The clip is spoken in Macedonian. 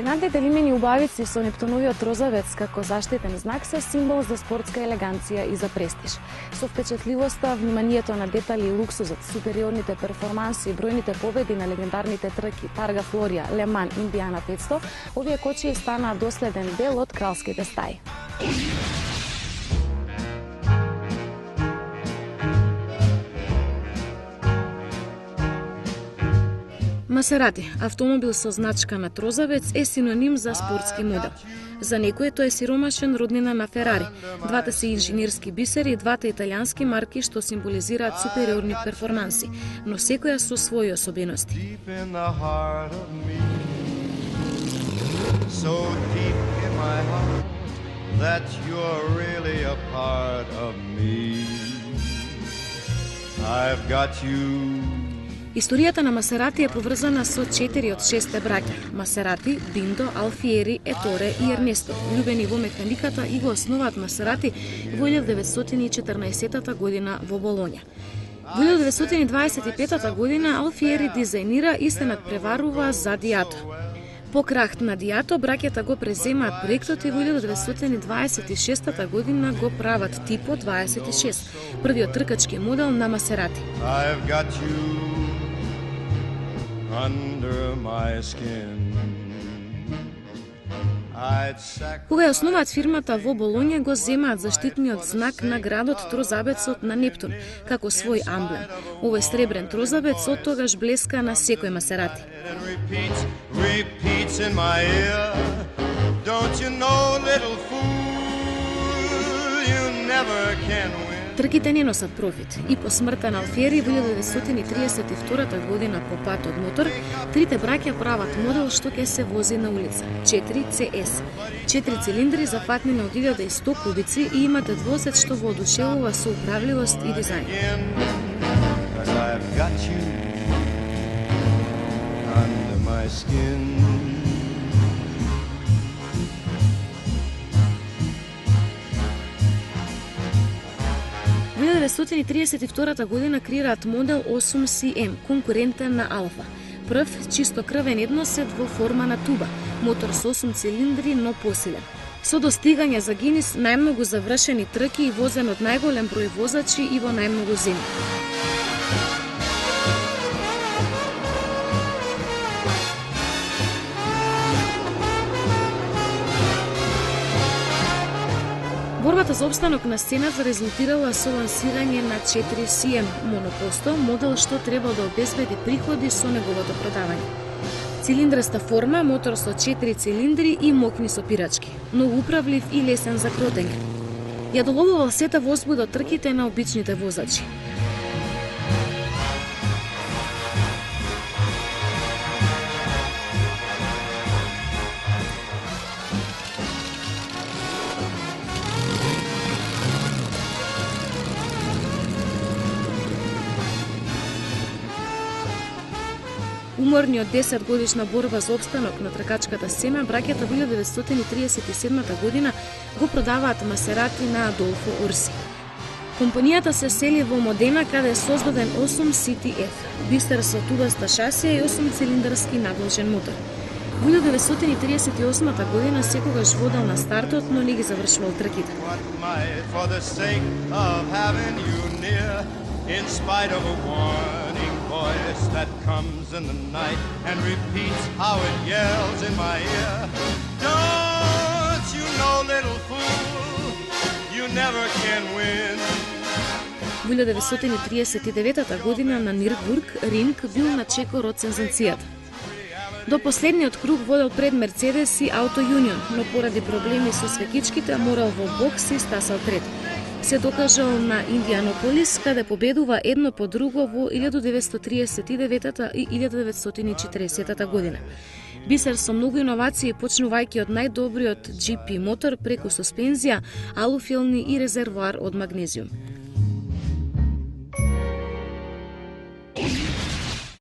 Елегантните лимени убавици со нептуновиот розовец како заштитен знак се символ за спортска елеганција и за престиж. Со впечатливоста, вниманието на детали и луксузот, супериорните перформанси и бројните победи на легендарните трки Тарга Флорија, Ле Ман, Индијана 500, овие кочии станаа доследен дел од кралските стаи. Масерати, автомобил со значка на трозавец, е синоним за спортски модел. За некој тој е сиромашен роднина на Ферари. Двата се инженерски бисери и двата италијански марки што символизираат супериорни перформанси, но секоја со своји особености. Историјата на Масерати е поврзана со 4 од 6 браќа – Масерати, Биндо, Алфиери, Еторе и Ернесто, влюбени во механиката и го основаат Масерати во 1914 година во Болоња. Во 1925 година Алфиери дизајнира и се надпреварува за Диато. По крах на Диато, браќата го преземаат проектот и во 1926 година го прават Типо 26, првиот тркачки модел на Масерати. Кога ја основаат фирмата во Болоња, го земаат заштитниот знак на градот трозабецот на Нептун, како свој амблем. Овој сребрен трозабец од тогаш блеска на секој Масерати. Трките не носат профит и по смртта на Алфиери во 1932 година по патот мотор, трите браќа прават модел што ќе се вози на улица – 4CS. 4 цилиндри зафатнени од 1100 кубици и имате двосет што воодушевува со управливост и дизајн. Во 1932 година креираат модел 8CM, конкурентен на Алфа. Прв, чисто крвен едносет во форма на туба, мотор со 8 цилиндри, но посилен. Со достигање за Гинис најмногу завршени трки и возен од најголем број возачи и во најмногу земји. Борбата за опстанок на сцената резултирала со лансирање на 4CM монопосто, модел што требал да обезбеди приходи со неговото продавање. Цилиндреста форма, мотор со 4 цилиндри и мокни сопирачки, многу управлив и лесен за кротење. Ја доловувал сета возбуда од трките на обичните возачи. Уморни од 10 годишна борба за опстанок на тркачката сцена, браќата во 1937 година го продаваат Масерати на Адолфо Орси. Компанијата се сели во Модена, каде е создаден 8 CTF, бистер со тубаста шасија и 8-цилиндарски надолжен мотор. Во 1938 година секогаш водел на стартот, но не ги завршувал трките. In spite of a warning voice that comes in the night and repeats how it yells in my ear. Don't you know, little fool, you never can win. Во 1939 година на Нирбург ринг бил на чекор од сензацијата. До последниот круг водел пред Мерцедес и Auto Union, но поради проблеми со свекичките морал во бокс и стасал трет. Се докажал на Индијанополис, каде победува едно по друго во 1939 и 1940 година. Бисер со многу иновации, почнувајќи од најдобриот GP мотор преку суспензија, алуфилни и резервоар од магнезиум.